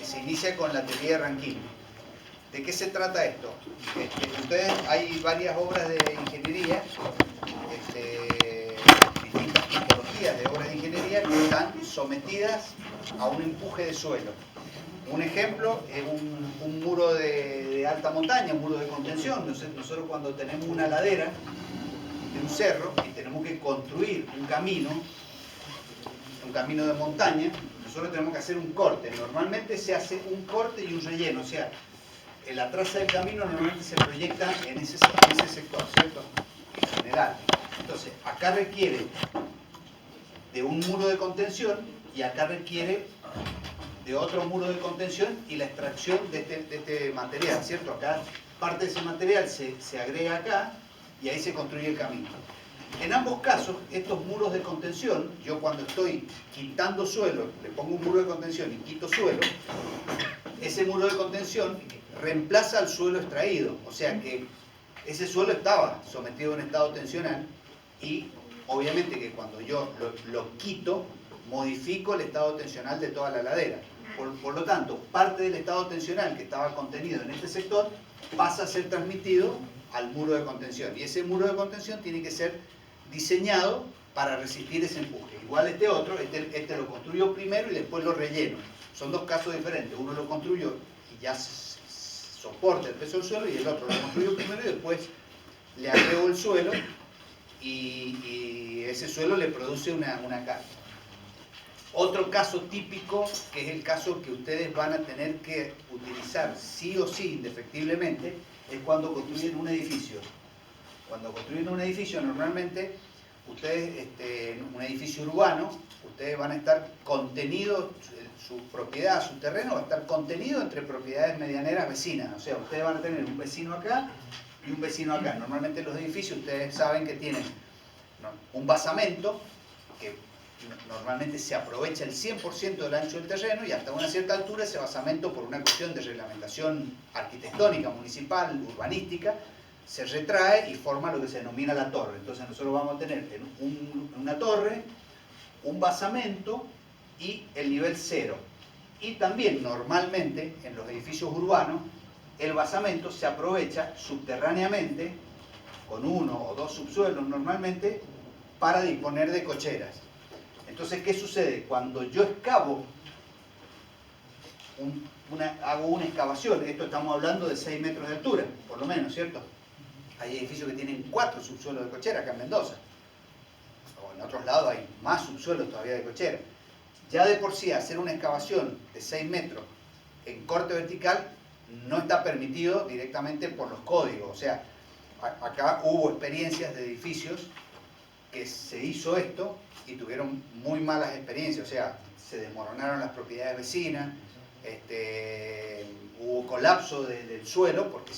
se inicia con la teoría de Rankine. ¿De qué se trata esto? Ustedes, hay varias obras de ingeniería, distintas tipologías de obras de ingeniería que están sometidas a un empuje de suelo. Un ejemplo es un muro de alta montaña, un muro de contención. Nosotros cuando tenemos una ladera de un cerro y tenemos que construir un camino de montaña, nosotros tenemos que hacer un corte. Normalmente se hace un corte y un relleno, o sea, la traza del camino normalmente se proyecta en ese sector, ¿cierto? En general. Entonces, acá requiere de un muro de contención y acá requiere de otro muro de contención y la extracción de este material, ¿cierto? Acá parte de ese material se agrega acá y ahí se construye el camino. En ambos casos, estos muros de contención, yo cuando estoy quitando suelo, le pongo un muro de contención y quito suelo, ese muro de contención reemplaza al suelo extraído, o sea que ese suelo estaba sometido a un estado tensional y obviamente que cuando yo lo quito, modifico el estado tensional de toda la ladera. Por lo tanto, parte del estado tensional que estaba contenido en este sector pasa a ser transmitido al muro de contención y ese muro de contención tiene que ser diseñado para resistir ese empuje. Igual este otro, este lo construyó primero y después lo relleno. Son dos casos diferentes. Uno lo construyó y ya soporta el peso del suelo y el otro lo construyó primero y después le agrego el suelo y ese suelo le produce una carga. Otro caso típico, que es el caso que ustedes van a tener que utilizar sí o sí, indefectiblemente, es cuando construyen un edificio. Cuando construyen un edificio, normalmente, ustedes, en un edificio urbano, ustedes van a estar contenidos, su propiedad, su terreno va a estar contenido entre propiedades medianeras vecinas. O sea, ustedes van a tener un vecino acá y un vecino acá. Normalmente los edificios, ustedes saben que tienen, ¿no?, un basamento, que normalmente se aprovecha el 100% del ancho del terreno y hasta una cierta altura ese basamento, por una cuestión de reglamentación arquitectónica, municipal, urbanística, se retrae y forma lo que se denomina la torre. Entonces nosotros vamos a tener una torre, un basamento y el nivel cero. Y también normalmente en los edificios urbanos el basamento se aprovecha subterráneamente con uno o dos subsuelos normalmente para disponer de cocheras. Entonces, ¿qué sucede? Cuando yo excavo, hago una excavación, esto estamos hablando de 6 metros de altura, por lo menos, ¿cierto? Hay edificios que tienen 4 subsuelos de cochera acá en Mendoza. O en otros lados hay más subsuelos todavía de cochera. Ya de por sí hacer una excavación de 6 metros en corte vertical no está permitido directamente por los códigos. O sea, acá hubo experiencias de edificios que se hizo esto y tuvieron muy malas experiencias, o sea, se desmoronaron las propiedades vecinas, hubo colapso del suelo, porque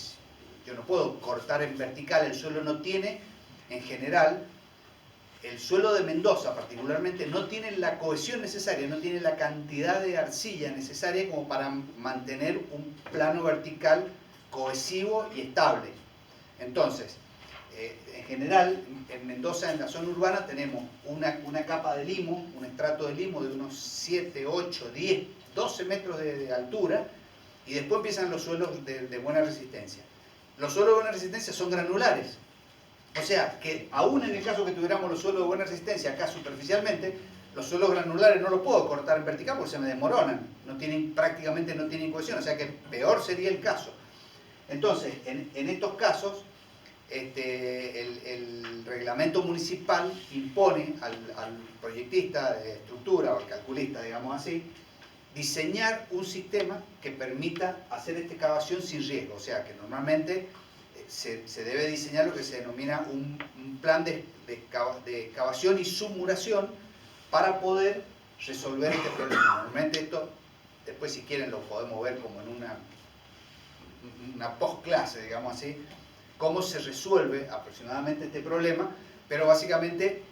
yo no puedo cortar en vertical, el suelo no tiene, en general, el suelo de Mendoza particularmente no tiene la cohesión necesaria, no tiene la cantidad de arcilla necesaria como para mantener un plano vertical cohesivo y estable. Entonces, en general, en Mendoza, en la zona urbana, tenemos una capa de limo, un estrato de limo de unos 7, 8, 10, 12 metros de altura, y después empiezan los suelos de buena resistencia. Los suelos de buena resistencia son granulares, o sea que aún en el caso que tuviéramos los suelos de buena resistencia acá superficialmente, los suelos granulares no los puedo cortar en vertical porque se me desmoronan, prácticamente no tienen cohesión, o sea que peor sería el caso. Entonces, en estos casos, el reglamento municipal impone al proyectista de estructura o al calculista, digamos así, diseñar un sistema que permita hacer esta excavación sin riesgo. O sea que normalmente se debe diseñar lo que se denomina un plan de excavación y submuración para poder resolver este problema. Normalmente esto, después si quieren lo podemos ver como en una post-clase, digamos así, cómo se resuelve aproximadamente este problema, pero básicamente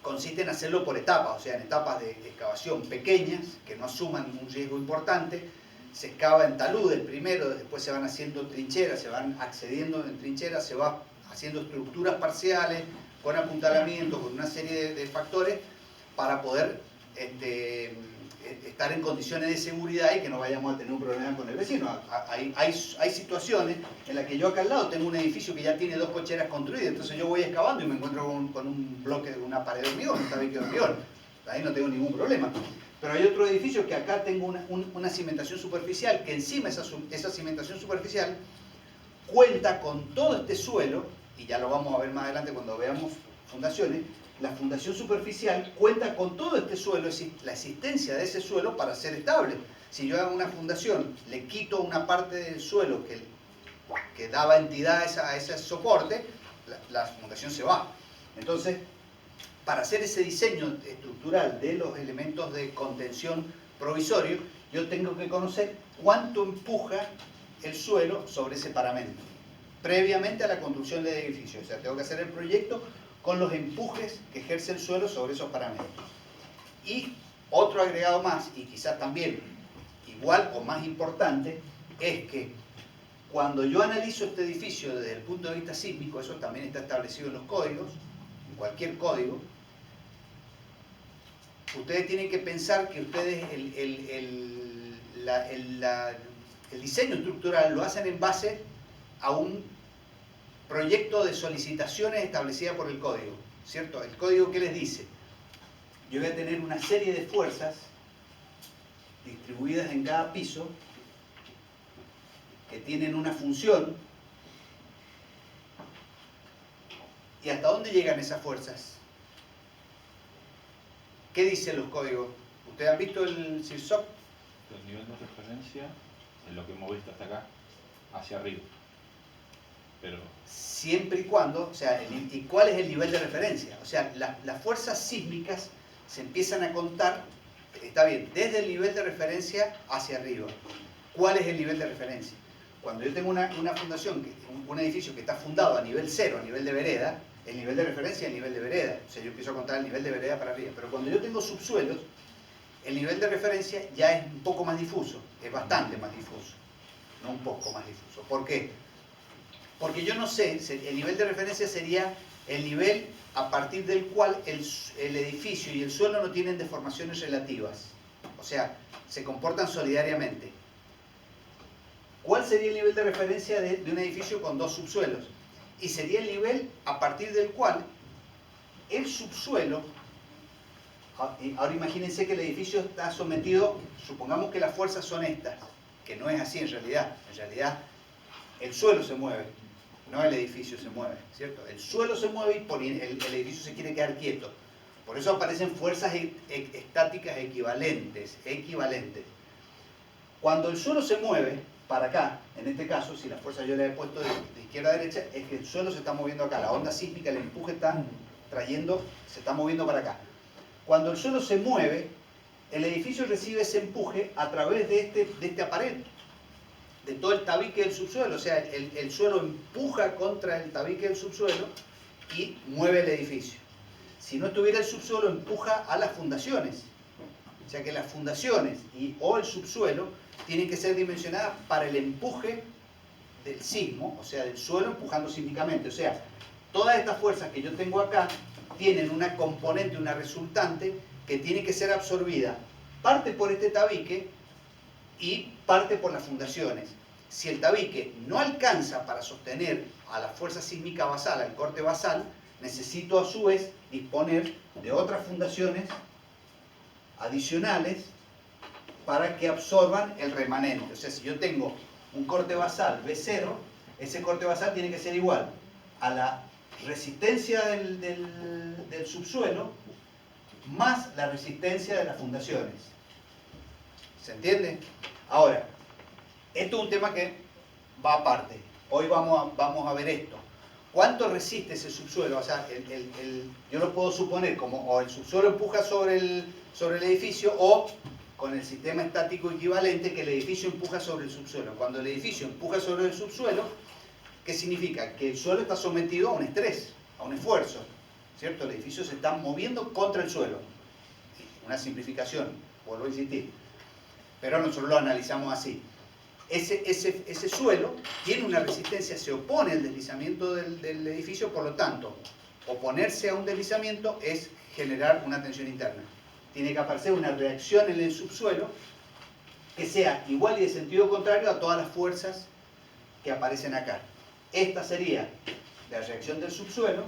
consiste en hacerlo por etapas, o sea, en etapas de excavación pequeñas, que no asuman un riesgo importante. Se excava en taludes primero, después se van haciendo trincheras, se van accediendo en trincheras, se va haciendo estructuras parciales, con apuntalamiento, con una serie de factores, para poder estar en condiciones de seguridad y que no vayamos a tener un problema con el vecino. Hay situaciones en las que yo acá al lado tengo un edificio que ya tiene 2 cocheras construidas, entonces yo voy excavando y me encuentro con un bloque de una pared de hormigón, un tabique de hormigón. Ahí no tengo ningún problema. Pero hay otro edificio que acá tengo una cimentación superficial, que encima esa cimentación superficial cuenta con todo este suelo, y ya lo vamos a ver más adelante cuando veamos fundaciones. La fundación superficial cuenta con todo este suelo, es decir, la existencia de ese suelo para ser estable. Si yo hago una fundación, le quito una parte del suelo que daba entidad a ese soporte, la fundación se va. Entonces, para hacer ese diseño estructural de los elementos de contención provisorio, yo tengo que conocer cuánto empuja el suelo sobre ese paramento, previamente a la construcción del edificio. O sea, tengo que hacer el proyecto con los empujes que ejerce el suelo sobre esos paramentos. Y otro agregado más, y quizás también igual o más importante, es que cuando yo analizo este edificio desde el punto de vista sísmico, eso también está establecido en los códigos, en cualquier código, ustedes tienen que pensar que ustedes el diseño estructural lo hacen en base a un proyecto de solicitaciones establecida por el código, ¿cierto? El código, ¿qué les dice? Yo voy a tener una serie de fuerzas distribuidas en cada piso que tienen una función. ¿Y hasta dónde llegan esas fuerzas? ¿Qué dicen los códigos? ¿Ustedes han visto el CIRSOC? El nivel de referencia es lo que hemos visto hasta acá, hacia arriba. Pero siempre y cuando, o sea, ¿y cuál es el nivel de referencia? O sea, las fuerzas sísmicas se empiezan a contar, está bien, desde el nivel de referencia hacia arriba. ¿Cuál es el nivel de referencia? Cuando yo tengo una fundación, un edificio que está fundado a nivel 0, a nivel de vereda, el nivel de referencia es el nivel de vereda. O sea, yo empiezo a contar el nivel de vereda para arriba. Pero cuando yo tengo subsuelos, el nivel de referencia ya es un poco más difuso, es bastante más difuso, no un poco más difuso. ¿Por qué? Porque yo no sé, el nivel de referencia sería el nivel a partir del cual el edificio y el suelo no tienen deformaciones relativas. O sea, se comportan solidariamente. ¿Cuál sería el nivel de referencia de un edificio con 2 subsuelos? Y sería el nivel a partir del cual el subsuelo, ahora imagínense que el edificio está sometido, supongamos que las fuerzas son estas, que no es así en realidad el suelo se mueve, no el edificio se mueve, ¿cierto? El suelo se mueve y el edificio se quiere quedar quieto. Por eso aparecen fuerzas estáticas equivalentes. Cuando el suelo se mueve para acá, en este caso, si la fuerza yo la he puesto de izquierda a derecha, es que el suelo se está moviendo acá, la onda sísmica, el empuje está se está moviendo para acá. Cuando el suelo se mueve, el edificio recibe ese empuje a través de esta pared, de todo el tabique del subsuelo. O sea, el suelo empuja contra el tabique del subsuelo y mueve el edificio. Si no estuviera el subsuelo, empuja a las fundaciones. O sea que las fundaciones o el subsuelo tienen que ser dimensionadas para el empuje del sismo, o sea, del suelo empujando sísmicamente. O sea, todas estas fuerzas que yo tengo acá tienen una componente, una resultante, que tiene que ser absorbida parte por este tabique y parte por las fundaciones. Si el tabique no alcanza para sostener a la fuerza sísmica basal, al corte basal, necesito a su vez disponer de otras fundaciones adicionales para que absorban el remanente. O sea, si yo tengo un corte basal B0, ese corte basal tiene que ser igual a la resistencia del subsuelo más la resistencia de las fundaciones. ¿Se entiende? Ahora, esto es un tema que va aparte. Hoy vamos a ver esto. ¿Cuánto resiste ese subsuelo? O sea, yo lo puedo suponer como o el subsuelo empuja sobre el edificio, o con el sistema estático equivalente, que el edificio empuja sobre el subsuelo. Cuando el edificio empuja sobre el subsuelo, ¿qué significa? Que el suelo está sometido a un estrés, a un esfuerzo, ¿cierto? El edificio se está moviendo contra el suelo. Una simplificación, vuelvo a insistir. Pero nosotros lo analizamos así. Ese suelo tiene una resistencia, se opone al deslizamiento del edificio, por lo tanto, oponerse a un deslizamiento es generar una tensión interna. tiene que aparecer una reacción en el subsuelo que sea igual y de sentido contrario a todas las fuerzas que aparecen acá. Esta sería la reacción del subsuelo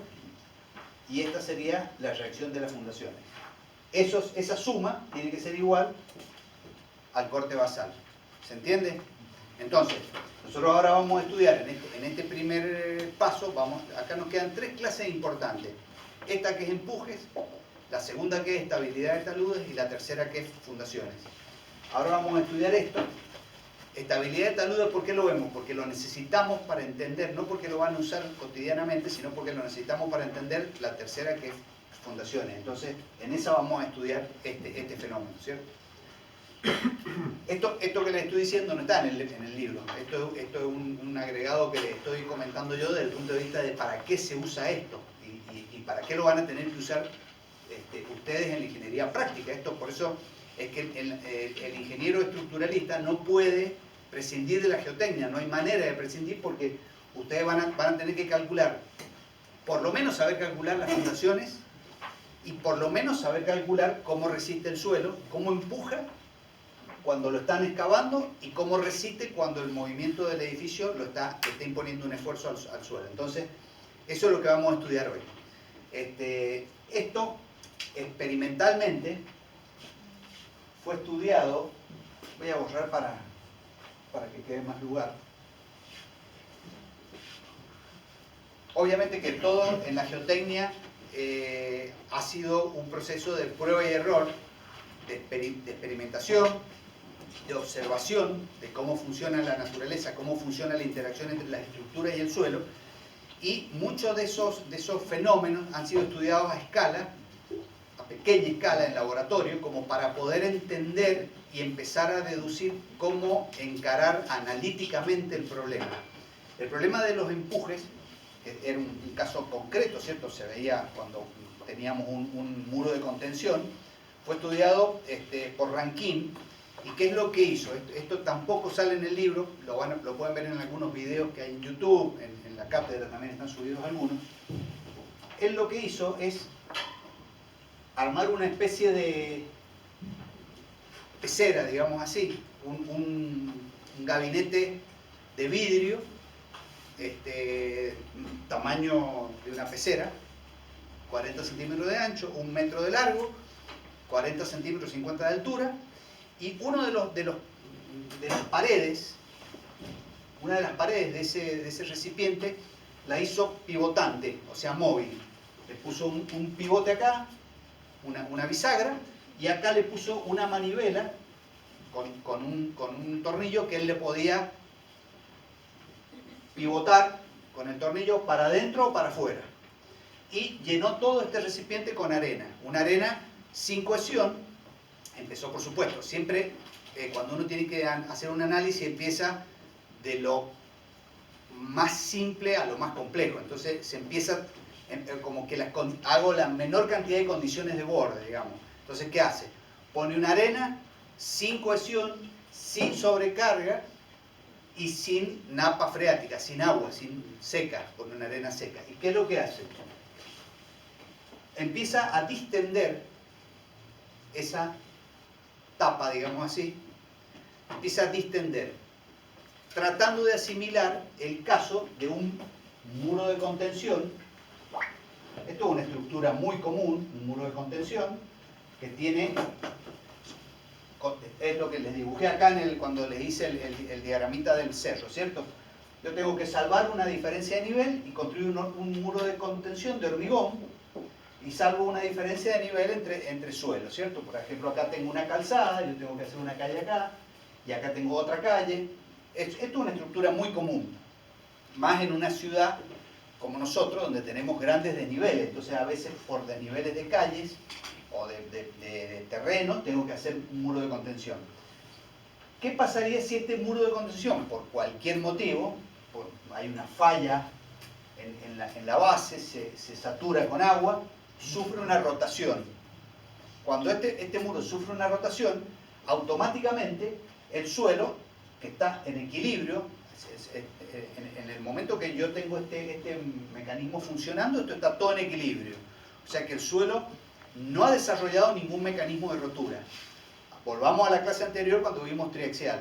y esta sería la reacción de las fundaciones. Esa suma tiene que ser igual al corte basal. ¿Se entiende? Entonces, nosotros ahora vamos a estudiar en este primer paso, acá nos quedan 3 clases importantes. Esta que es empujes, la segunda que es estabilidad de taludes y la tercera que es fundaciones. Ahora vamos a estudiar esto. Estabilidad de taludes, ¿por qué lo vemos? Porque lo necesitamos para entender, no porque lo van a usar cotidianamente, sino porque lo necesitamos para entender la tercera que es fundaciones. Entonces, en esa vamos a estudiar este fenómeno, ¿cierto? Esto que les estoy diciendo no está en el libro. Esto es un agregado que les estoy comentando yo desde el punto de vista de para qué se usa esto y para qué lo van a tener que usar ustedes en la ingeniería práctica. Por eso es que el ingeniero estructuralista no puede prescindir de la geotecnia, no hay manera de prescindir porque ustedes van a tener que calcular, por lo menos saber calcular las fundaciones y por lo menos saber calcular cómo resiste el suelo, cómo empuja cuando lo están excavando y cómo resiste cuando el movimiento del edificio está imponiendo un esfuerzo al suelo. Entonces, eso es lo que vamos a estudiar hoy. Esto, experimentalmente, fue estudiado, voy a borrar para que quede más lugar. Obviamente que todo en la geotecnia ha sido un proceso de prueba y error, de experimentación, de observación de cómo funciona la naturaleza, cómo funciona la interacción entre las estructuras y el suelo, y muchos de esos fenómenos han sido estudiados a escala, a pequeña escala en laboratorio, como para poder entender y empezar a deducir cómo encarar analíticamente el problema. El problema de los empujes, que era un caso concreto, ¿cierto? Se veía cuando teníamos un muro de contención, fue estudiado por Rankine. ¿Y qué es lo que hizo? Esto tampoco sale en el libro, lo pueden ver en algunos videos que hay en YouTube, en la cátedra también están subidos algunos. Él lo que hizo es armar una especie de pecera, digamos así, un gabinete de vidrio, tamaño de una pecera, 40 centímetros de ancho, 1 metro de largo, 40 centímetros 50 de altura, y una de las paredes de ese recipiente la hizo pivotante, o sea móvil. Le puso un pivote acá, una bisagra, y acá le puso una manivela con un tornillo que él le podía pivotar con el tornillo para adentro o para afuera. Y llenó todo este recipiente con arena, una arena sin cohesión. Empezó, por supuesto, siempre cuando uno tiene que hacer un análisis empieza de lo más simple a lo más complejo. Entonces se empieza como que hago la menor cantidad de condiciones de borde, digamos. Entonces, ¿qué hace? Pone una arena sin cohesión, sin sobrecarga y sin napa freática, sin agua, sin seca, pone una arena seca. ¿Y qué es lo que hace? Empieza a distender esa tapa, digamos así, empieza a distender, tratando de asimilar el caso de un muro de contención. Esto es una estructura muy común, un muro de contención, que tiene, es lo que les dibujé acá cuando les hice el diagramita del cerro, ¿cierto? Yo tengo que salvar una diferencia de nivel y construir un muro de contención de hormigón, y salvo una diferencia de nivel entre suelos, ¿cierto? Por ejemplo, acá tengo una calzada, yo tengo que hacer una calle acá, y acá tengo otra calle. Esto es una estructura muy común, más en una ciudad como nosotros, donde tenemos grandes desniveles. Entonces, a veces por desniveles de calles o de terreno, tengo que hacer un muro de contención. ¿Qué pasaría si este muro de contención, por cualquier motivo, hay una falla en la base, se satura con agua, sufre una rotación? Cuando este muro sufre una rotación, automáticamente el suelo, que está en equilibrio, en el momento que yo tengo este mecanismo funcionando, esto está todo en equilibrio. O sea que el suelo no ha desarrollado ningún mecanismo de rotura. Volvamos a la clase anterior cuando vimos triaxial.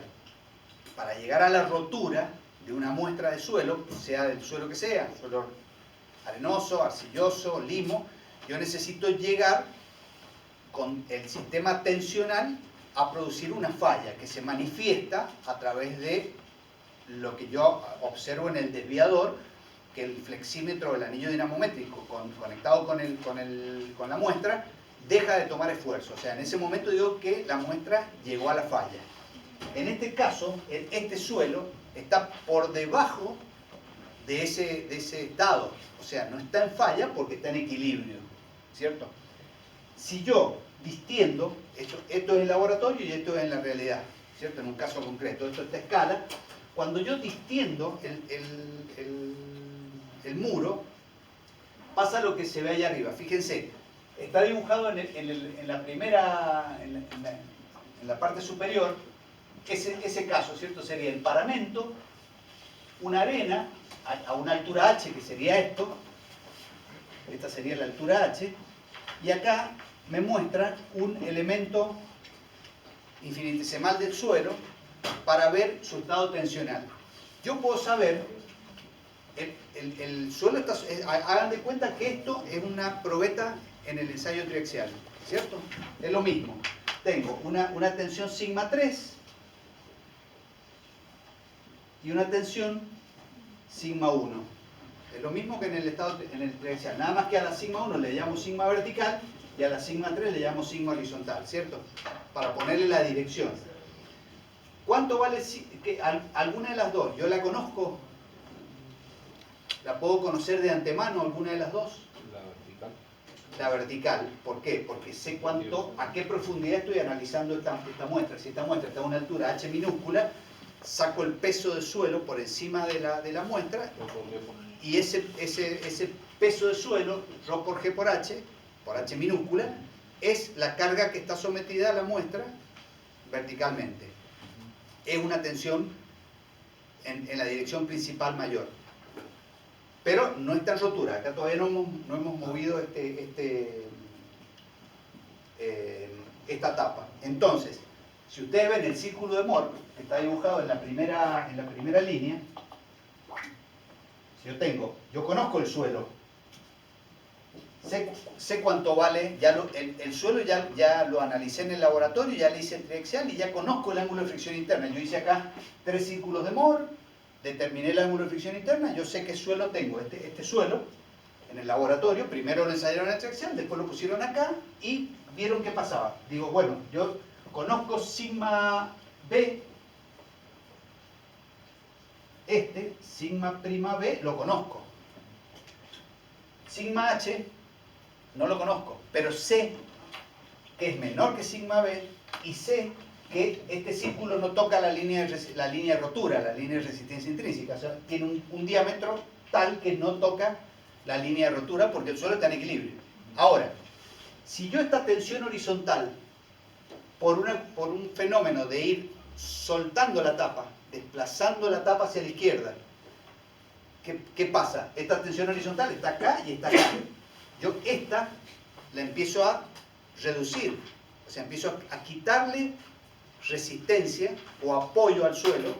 Para llegar a la rotura de una muestra de suelo, sea del suelo que sea, suelo arenoso, arcilloso, limo, yo necesito llegar con el sistema tensional a producir una falla que se manifiesta a través de lo que yo observo en el desviador, que el flexímetro, el anillo dinamométrico conectado con la muestra, deja de tomar esfuerzo. O sea, en ese momento digo que la muestra llegó a la falla. En este caso, este suelo está por debajo de ese estado. O sea, no está en falla porque está en equilibrio, ¿cierto? Si yo distiendo, esto es el laboratorio y esto es en la realidad, ¿cierto? En un caso concreto, esto está a escala. Cuando yo distiendo el muro, pasa lo que se ve allá arriba. Fíjense, está dibujado en la parte superior, ese caso, ¿cierto? Sería el paramento, una arena a una altura h, que sería esto, esta sería la altura h, y acá me muestra un elemento infinitesimal del suelo para ver su estado tensional. Yo puedo saber, el suelo está, hagan de cuenta que esto es una probeta en el ensayo triaxial, ¿cierto? Es lo mismo. Tengo una tensión sigma 3 y una tensión sigma 1. Es lo mismo que en el triaxial, nada más que a la sigma 1 le llamo sigma vertical y a la sigma 3 le llamo sigma horizontal, ¿cierto? Para ponerle la dirección. ¿Cuánto vale alguna de las dos? Yo la conozco. ¿La puedo conocer de antemano alguna de las dos? La vertical. La vertical. ¿Por qué? Porque sé a qué profundidad estoy analizando esta muestra. Si esta muestra está a una altura h minúscula, saco el peso del suelo por encima de la muestra y ese peso de suelo, ρ por g por h minúscula, es la carga que está sometida a la muestra verticalmente. Es una tensión en la dirección principal mayor. Pero no está en rotura. Acá todavía no hemos movido esta tapa. Entonces, si ustedes ven el círculo de Mohr, que está dibujado en la primera línea, si yo conozco el suelo, sé cuánto vale, el suelo ya lo analicé en el laboratorio, ya le hice el triaxial y ya conozco el ángulo de fricción interna. Yo hice acá 3 círculos de Mohr, determiné el ángulo de fricción interna, yo sé qué suelo tengo. Este suelo, en el laboratorio, primero lo ensayaron en el triaxial, después lo pusieron acá y vieron qué pasaba. Digo, bueno, yo conozco sigma B, sigma prima B, lo conozco. Sigma H, no lo conozco, pero sé que es menor que sigma B y sé que este círculo no toca la línea de rotura, la línea de resistencia intrínseca. O sea, tiene un diámetro tal que no toca la línea de rotura porque el suelo está en equilibrio. Ahora, si yo esta tensión horizontal, por un fenómeno de ir soltando la tapa, desplazando la tapa hacia la izquierda, ¿qué pasa? Esta tensión horizontal está acá y está acá. Yo esta la empiezo a reducir, o sea, empiezo a quitarle resistencia o apoyo al suelo,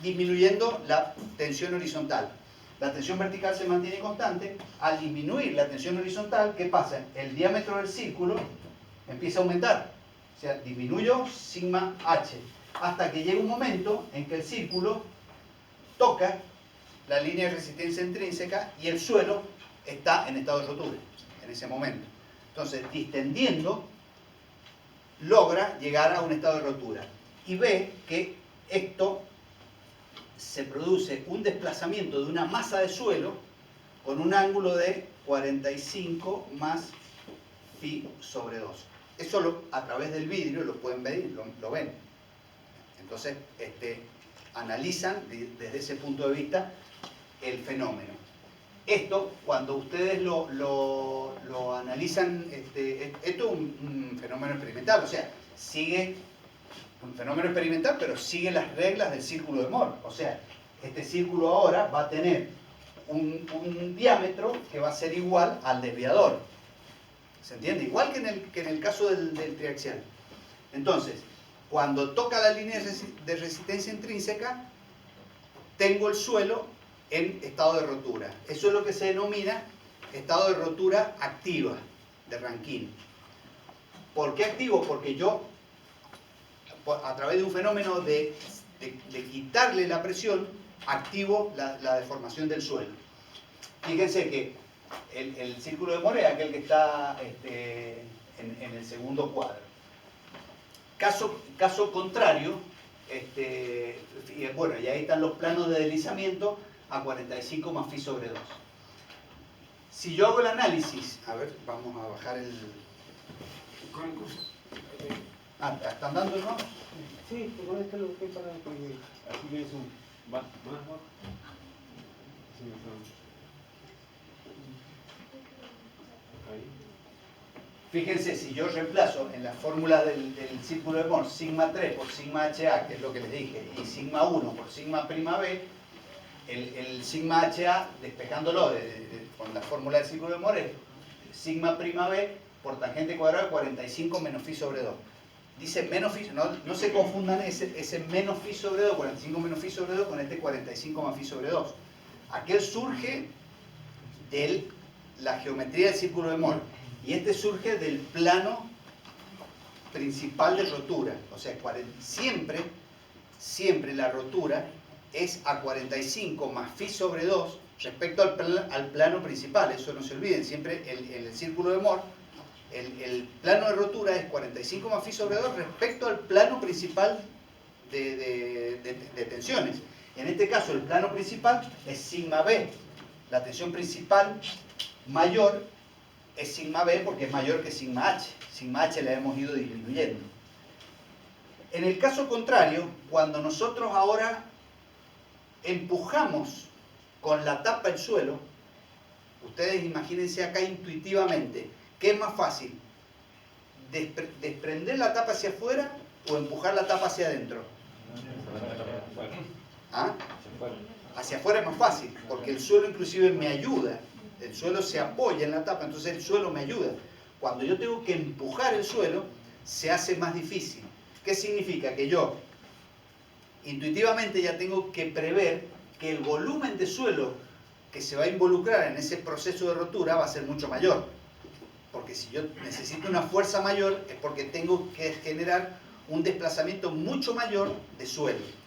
disminuyendo la tensión horizontal. La tensión vertical se mantiene constante. Al disminuir la tensión horizontal, ¿qué pasa? El diámetro del círculo empieza a aumentar. O sea, disminuyo sigma h, hasta que llega un momento en que el círculo toca la línea de resistencia intrínseca y el suelo está en estado de rotura en ese momento. Entonces, distendiendo, logra llegar a un estado de rotura y ve que esto se produce un desplazamiento de una masa de suelo con un ángulo de 45 más phi sobre 2. Eso a través del vidrio lo pueden ver, lo ven. Entonces, analizan desde ese punto de vista el fenómeno. Esto, cuando ustedes lo analizan, esto es un fenómeno experimental, o sea, sigue un fenómeno experimental, pero sigue las reglas del círculo de Mohr. O sea, este círculo ahora va a tener un diámetro que va a ser igual al desviador. ¿Se entiende? Igual que en el caso del triaxial. Entonces, cuando toca la línea de resistencia intrínseca, tengo el suelo en estado de rotura. Eso es lo que se denomina estado de rotura activa de Rankine. ¿Por qué activo? Porque yo, a través de un fenómeno de quitarle la presión, activo la deformación del suelo. Fíjense que el círculo de Moore es aquel que está en el segundo cuadro. Caso contrario, bueno, y ahí están los planos de deslizamiento a 45 más phi sobre 2. Si yo hago el análisis, a ver, vamos a bajar el... Con el curso. ¿están dando el mouse? Sí, con esto lo que para porque así que es un más bajo. Sí, ahí. Fíjense, si yo reemplazo en la fórmula del círculo de Moore sigma 3 por sigma HA, que es lo que les dije, y sigma 1 por sigma prima B, el sigma HA, despejándolo con la fórmula del círculo de Moore, es sigma prima B por tangente cuadrada de 45 menos phi sobre 2. Dice menos phi, no se confundan ese menos phi sobre 2, 45 menos phi sobre 2, con este 45 más phi sobre 2. Aquel surge de la geometría del círculo de Moore. Y este surge del plano principal de rotura. O sea, siempre la rotura es a 45 más phi sobre 2 respecto al plano principal. Eso no se olviden. Siempre en el círculo de Moore, el plano de rotura es 45 más phi sobre 2 respecto al plano principal de tensiones. En este caso, el plano principal es sigma B. La tensión principal mayor es sigma B porque es mayor que sigma H. Sigma H la hemos ido disminuyendo. En el caso contrario, cuando nosotros ahora empujamos con la tapa el suelo, ustedes imagínense acá intuitivamente, ¿qué es más fácil? ¿Desprender la tapa hacia afuera o empujar la tapa hacia adentro? ¿Ah? Hacia afuera es más fácil, porque el suelo inclusive me ayuda. El suelo se apoya en la tapa, entonces el suelo me ayuda. Cuando yo tengo que empujar el suelo, se hace más difícil. ¿Qué significa? Que yo intuitivamente ya tengo que prever que el volumen de suelo que se va a involucrar en ese proceso de rotura va a ser mucho mayor. Porque si yo necesito una fuerza mayor es porque tengo que generar un desplazamiento mucho mayor de suelo.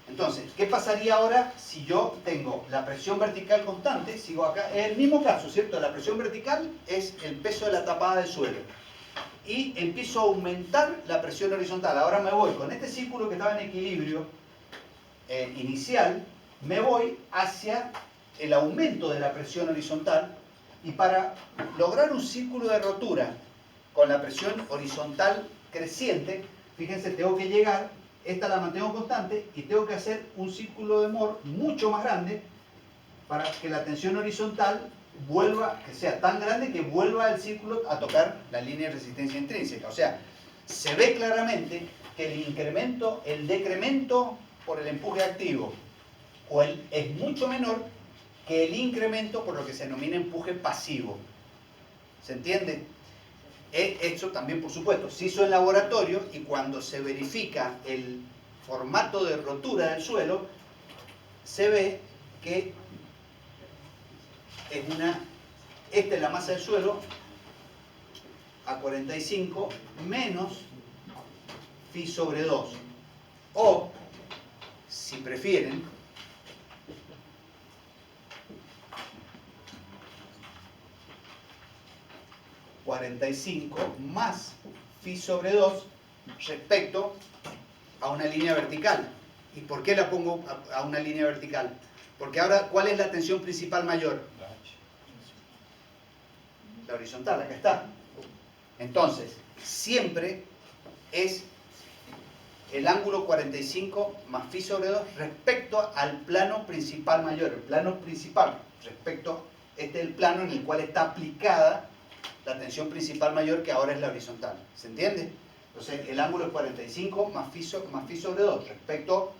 Entonces, ¿qué pasaría ahora si yo tengo la presión vertical constante? Sigo acá, es el mismo caso, ¿cierto? La presión vertical es el peso de la tapada del suelo. Y empiezo a aumentar la presión horizontal. Ahora me voy con este círculo que estaba en equilibrio inicial, me voy hacia el aumento de la presión horizontal. Y para lograr un círculo de rotura con la presión horizontal creciente, fíjense, tengo que llegar... Esta la mantengo constante y tengo que hacer un círculo de Moore mucho más grande para que la tensión horizontal vuelva, que sea tan grande que vuelva el círculo a tocar la línea de resistencia intrínseca. O sea, se ve claramente que el decremento por el empuje activo es mucho menor que el incremento por lo que se denomina empuje pasivo. ¿Se entiende? Esto también, por supuesto, se hizo en laboratorio y cuando se verifica el formato de rotura del suelo, se ve que esta es la masa del suelo a 45 menos phi sobre 2. O, si prefieren, ...45 más phi sobre 2 respecto a una línea vertical. ¿Y por qué la pongo a una línea vertical? Porque ahora, ¿cuál es la tensión principal mayor? La horizontal, acá está. Entonces, siempre es el ángulo 45 más phi sobre 2 respecto al plano principal mayor. El plano principal respecto, este es el plano en el cual está aplicada la tensión principal mayor, que ahora es la horizontal. ¿Se entiende? Entonces el ángulo es 45 más phi sobre 2 respecto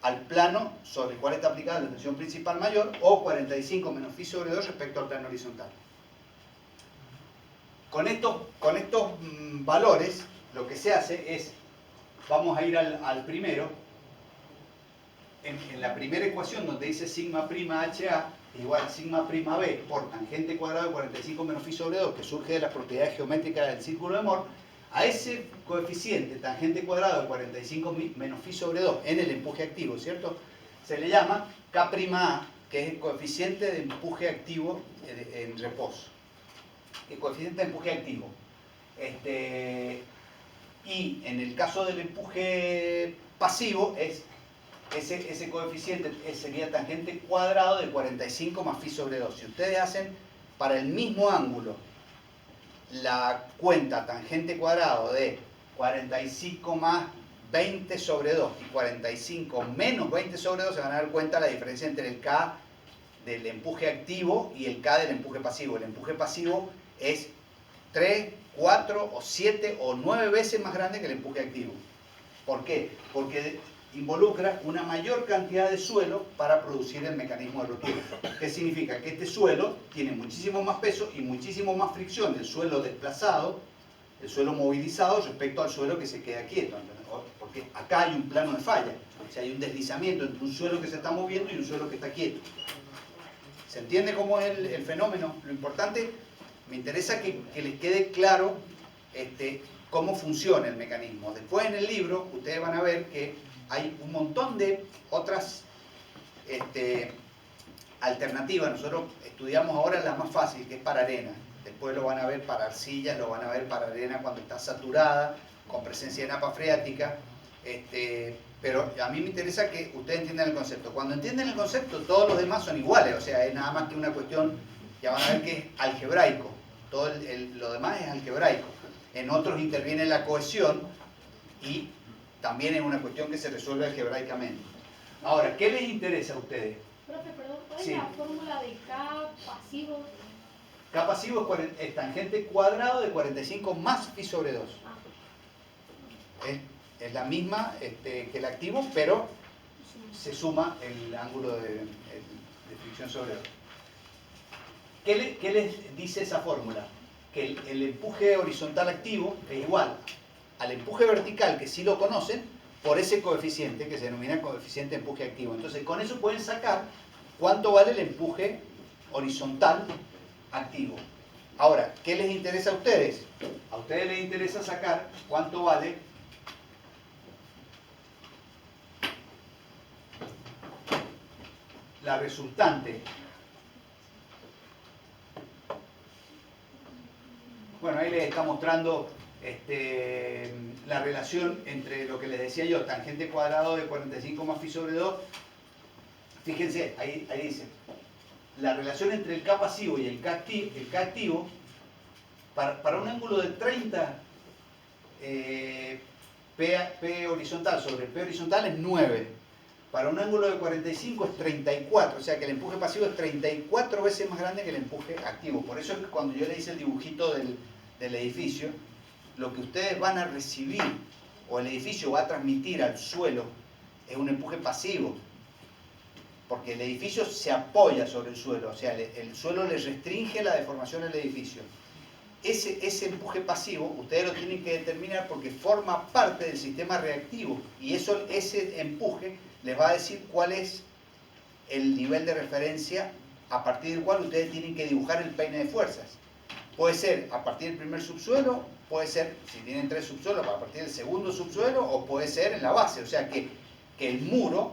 al plano sobre el cual está aplicada la tensión principal mayor, o 45 menos phi sobre 2 respecto al plano horizontal. con estos valores, lo que se hace es, vamos a ir al primero, en la primera ecuación donde dice sigma prima HA igual a sigma prima B por tangente cuadrado de 45 menos phi sobre 2, que surge de las propiedades geométricas del círculo de Mohr, a ese coeficiente tangente cuadrado de 45 menos phi sobre 2 en el empuje activo, ¿cierto? Se le llama K', que es el coeficiente de empuje activo en reposo. El coeficiente de empuje activo. Y en el caso del empuje pasivo, ese coeficiente sería tangente cuadrado de 45 más phi sobre 2. Si ustedes hacen para el mismo ángulo la cuenta tangente cuadrado de 45 más 20 sobre 2 y 45 menos 20 sobre 2, se van a dar cuenta la diferencia entre el K del empuje activo y el K del empuje pasivo. El empuje pasivo es 3, 4 o 7 o 9 veces más grande que el empuje activo. ¿Por qué? Porque involucra una mayor cantidad de suelo para producir el mecanismo de rotura. ¿Qué significa? Que este suelo tiene muchísimo más peso y muchísimo más fricción del suelo desplazado, el suelo movilizado, respecto al suelo que se queda quieto. Porque acá hay un plano de falla, o sea, hay un deslizamiento entre un suelo que se está moviendo y un suelo que está quieto. ¿Se entiende cómo es el fenómeno? Lo importante, me interesa que les quede claro cómo funciona el mecanismo. Después en el libro ustedes van a ver que hay un montón de otras alternativas. Nosotros estudiamos ahora la más fácil, que es para arena. Después lo van a ver para arcilla, lo van a ver para arena cuando está saturada, con presencia de napa freática. Pero a mí me interesa que ustedes entiendan el concepto. Cuando entienden el concepto, todos los demás son iguales. O sea, es nada más que una cuestión, ya van a ver que es algebraico. Todo lo demás es algebraico. En otros interviene la cohesión y también es una cuestión que se resuelve algebraicamente. Ahora, ¿qué les interesa a ustedes? Profe, perdón, ¿cuál es Sí. la fórmula de K pasivo? K pasivo es tangente cuadrado de 45 más phi sobre 2. Es la misma que el activo, pero se suma el ángulo de fricción sobre 2. ¿Qué les dice esa fórmula? Que el empuje horizontal activo es igual al empuje vertical, que sí lo conocen, por ese coeficiente que se denomina coeficiente de empuje activo. Entonces, con eso pueden sacar cuánto vale el empuje horizontal activo. Ahora, ¿qué les interesa a ustedes? A ustedes les interesa sacar cuánto vale la resultante. Bueno, ahí les está mostrando la relación entre lo que les decía yo, tangente cuadrado de 45 más phi sobre 2. Fíjense, ahí dice, la relación entre el K pasivo y el K activo, para un ángulo de 30 P horizontal sobre P horizontal es 9. Para un ángulo de 45 es 34, o sea que el empuje pasivo es 34 veces más grande que el empuje activo. Por eso es que cuando yo le hice el dibujito del edificio, lo que ustedes van a recibir o el edificio va a transmitir al suelo es un empuje pasivo, porque el edificio se apoya sobre el suelo, o sea, el suelo le restringe la deformación del edificio. Ese empuje pasivo ustedes lo tienen que determinar porque forma parte del sistema reactivo y ese empuje les va a decir cuál es el nivel de referencia a partir del cual ustedes tienen que dibujar el peine de fuerzas. Puede ser a partir del primer subsuelo, puede ser, si tienen 3 subsuelos, a partir del segundo subsuelo, o puede ser en la base. O sea que el muro